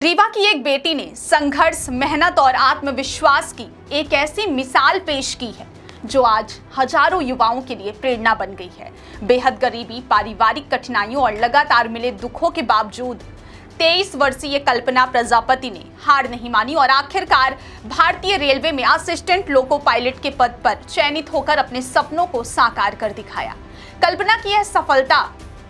रीवा की एक बेटी ने संघर्ष, मेहनत और आत्मविश्वास की एक ऐसी मिसाल पेश की है जो आज हजारों युवाओं के लिए प्रेरणा बन गई है। बेहद गरीबी, पारिवारिक कठिनाइयों और लगातार मिले दुखों के बावजूद 23 वर्षीय कल्पना प्रजापति ने हार नहीं मानी और आखिरकार भारतीय रेलवे में असिस्टेंट लोको पायलट के पद पर चयनित होकर अपने सपनों को साकार कर दिखाया। कल्पना की यह सफलता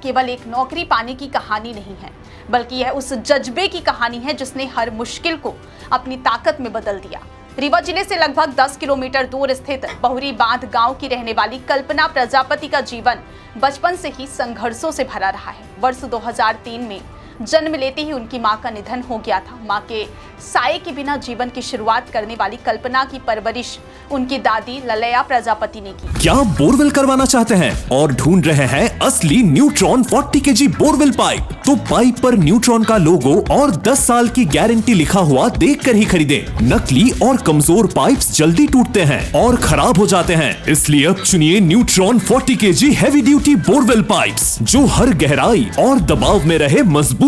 केवल एक नौकरी पाने की कहानी नहीं है, बल्कि यह उस जज्बे की कहानी है जिसने हर मुश्किल को अपनी ताकत में बदल दिया। रीवा जिले से लगभग 10 किलोमीटर दूर स्थित बहुरी बांध गांव की रहने वाली कल्पना प्रजापति का जीवन बचपन से ही संघर्षों से भरा रहा है। वर्ष 2003 में जन्म लेते ही उनकी मां का निधन हो गया था। मां के साये के बिना जीवन की शुरुआत करने वाली कल्पना की परवरिश उनकी दादी ललया प्रजापति ने की। क्या बोरवेल करवाना चाहते हैं और ढूंढ रहे हैं असली न्यूट्रॉन 40 kg बोरवेल पाइप? तो पाइप पर न्यूट्रॉन का लोगो और 10 साल की गारंटी लिखा हुआ देखकर ही खरीदें। नकली और कमजोर पाइप्स जल्दी टूटते हैं और खराब हो जाते हैं, इसलिए अब चुनिए neutron 40 kg heavy duty borewell pipes, जो हर गहराई और दबाव में रहे मजबूत।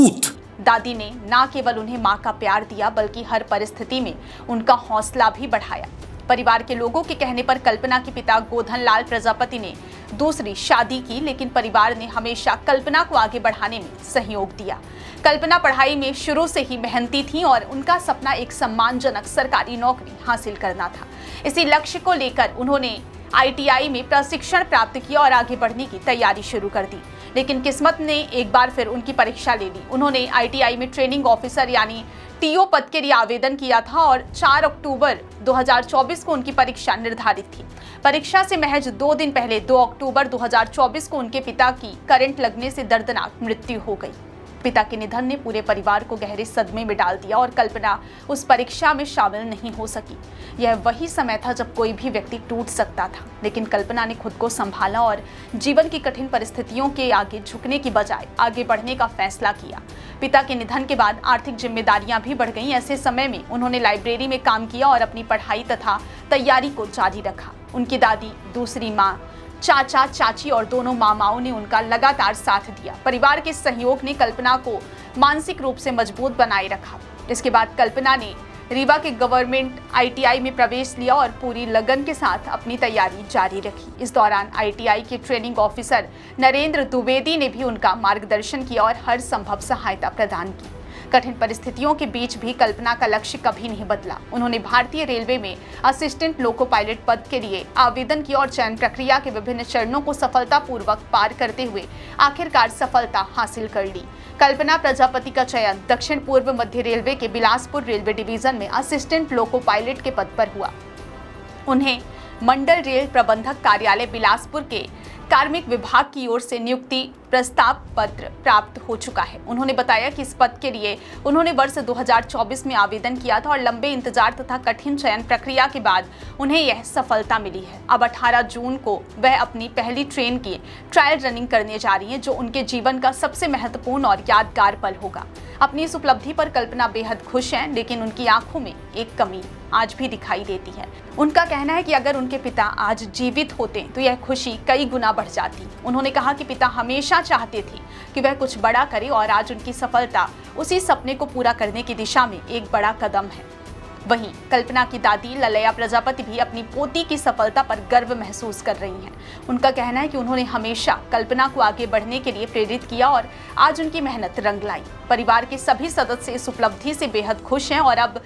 दादी ने न केवल उन्हें मां का प्यार दिया, बल्कि हर परिस्थिति में उनका हौसला भी बढ़ाया। परिवार के लोगों के कहने पर कल्पना के पिता गोधन लाल प्रजापति ने दूसरी शादी की, लेकिन परिवार ने हमेशा कल्पना को आगे बढ़ाने में सहयोग दिया। कल्पना पढ़ाई में शुरू से ही मेहनती थी और उनका सपना एक सम्मानजनक सरकारी नौकरी हासिल करना था। इसी लक्ष्य को लेकर उन्होंने ITI में प्रशिक्षण प्राप्त किया और आगे बढ़ने की तैयारी शुरू कर दी। लेकिन किस्मत ने एक बार फिर उनकी परीक्षा ले ली। उन्होंने ITI में ट्रेनिंग ऑफिसर यानी TO पद के लिए आवेदन किया था और 4 अक्टूबर 2024 को उनकी परीक्षा निर्धारित थी। परीक्षा से महज 2 दिन पहले 2 अक्टूबर 2024 को उनके पिता की करंट लगने से दर्दनाक मृत्यु हो गई। पिता के निधन ने पूरे परिवार को गहरे सदमे में डाल दिया और कल्पना उस परीक्षा में शामिल नहीं हो सकी। यह वही समय था जब कोई भी व्यक्ति टूट सकता था, लेकिन कल्पना ने खुद को संभाला और जीवन की कठिन परिस्थितियों के आगे झुकने की बजाय आगे बढ़ने का फैसला किया। पिता के निधन के बाद आर्थिक जिम्मेदारियां भी बढ़ गईं। ऐसे समय में उन्होंने लाइब्रेरी में काम किया और अपनी पढ़ाई तथा तैयारी को जारी रखा। उनकी दादी, दूसरी माँ, चाचा, चाची और दोनों मामाओं ने उनका लगातार साथ दिया। परिवार के सहयोग ने कल्पना को मानसिक रूप से मजबूत बनाए रखा। इसके बाद कल्पना ने रीवा के गवर्नमेंट ITI में प्रवेश लिया और पूरी लगन के साथ अपनी तैयारी जारी रखी। इस दौरान ITI के ट्रेनिंग ऑफिसर नरेंद्र द्विवेदी ने भी उनका मार्गदर्शन किया और हर संभव सहायता प्रदान की। कठिन परिस्थितियों के बीच भी कल्पना का लक्ष्य कभी नहीं बदला। उन्होंने भारतीय रेलवे में असिस्टेंट लोको पायलट पद के लिए आवेदन किया और चयन प्रक्रिया के विभिन्न चरणों को सफलतापूर्वक पार करते हुए आखिरकार सफलता हासिल कर ली। कल्पना प्रजापति का चयन दक्षिण पूर्व मध्य रेलवे के बिलासपुर रेलवे डिवीजन में असिस्टेंट लोको पायलट के पद पर हुआ। उन्हें मंडल रेल प्रबंधक कार्यालय बिलासपुर के कार्मिक विभाग की ओर से नियुक्ति प्रस्ताव पत्र प्राप्त हो चुका है। उन्होंने बताया कि इस पद के लिए उन्होंने वर्ष 2024 में आवेदन किया था और लंबे इंतजार तथा कठिन चयन प्रक्रिया के बाद उन्हें यह सफलता मिली है। अब 18 जून को वह अपनी पहली ट्रेन की ट्रायल रनिंग करने जा रही हैं, जो उनके जीवन का सबसे महत्वपूर्ण और यादगार पल होगा। अपनी इस उपलब्धि पर कल्पना बेहद खुश हैं, लेकिन उनकी आंखों में एक कमी आज भी दिखाई देती है। उनका कहना है कि अगर उनके पिता आज जीवित होते तो यह खुशी कई गुना बढ़ जाती। उन्होंने कहा कि पिता हमेशा चाहते थे कि वह कुछ बड़ा करे और आज उनकी सफलता उसी सपने को पूरा करने की दिशा में एक बड़ा कदम है। वहीं कल्पना की दादी ललया प्रजापति भी अपनी पोती की सफलता पर गर्व महसूस कर रही हैं। उनका कहना है कि उन्होंने हमेशा कल्पना को आगे बढ़ने के लिए प्रेरित किया और आज उनकी मेहनत रंग लाई। परिवार के सभी सदस्य इस उपलब्धि से बेहद खुश हैं और अब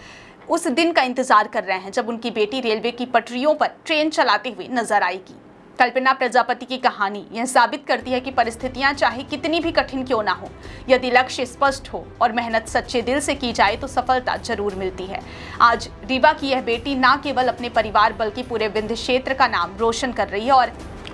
उस दिन का इंतजार कर रहे हैं जब उनकी बेटी रेलवे की पटरियों पर ट्रेन चलाते हुए नजर आएगी। कल्पना प्रजापति की कहानी यह साबित करती है कि परिस्थितियां चाहे कितनी भी कठिन क्यों ना हो, यदि लक्ष्य स्पष्ट हो और मेहनत सच्चे दिल से की जाए तो सफलता जरूर मिलती है। आज रीवा की यह बेटी न केवल अपने परिवार बल्कि पूरे विंध्य क्षेत्र का नाम रोशन कर रही है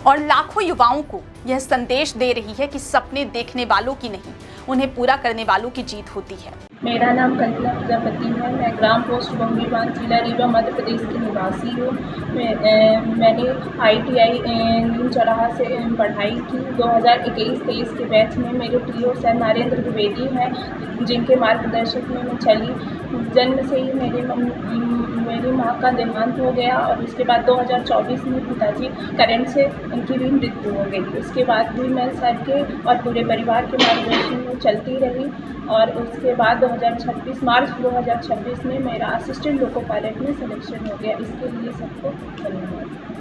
और लाखों युवाओं को यह संदेश दे रही है कि सपने देखने वालों की नहीं, उन्हें पूरा करने वालों की जीत होती है। मेरा नाम कल्पना प्रजापति है। मैं ग्राम पोस्ट बहुरी बांध, जिला रीवा, मध्य प्रदेश की निवासी हूँ। मैंने ITI न्यू चौराहा से पढ़ाई की। 2021-23 के बैच में मेरे TO सर नरेंद्र द्विवेदी हैं, जिनके मार्गदर्शक में मैं चली। जन्म से ही मेरी माँ का देहांत हो गया और उसके बाद 2024 में पिताजी करंट से उनकी भी मृत्यु हो गई। उसके बाद भी मैं सर के और पूरे परिवार के मार्गदर्शन में चलती रही और उसके बाद मार्च 2026 में मेरा असिस्टेंट लोको पायलट में सिलेक्शन हो गया। इसके लिए सबको धन्यवाद।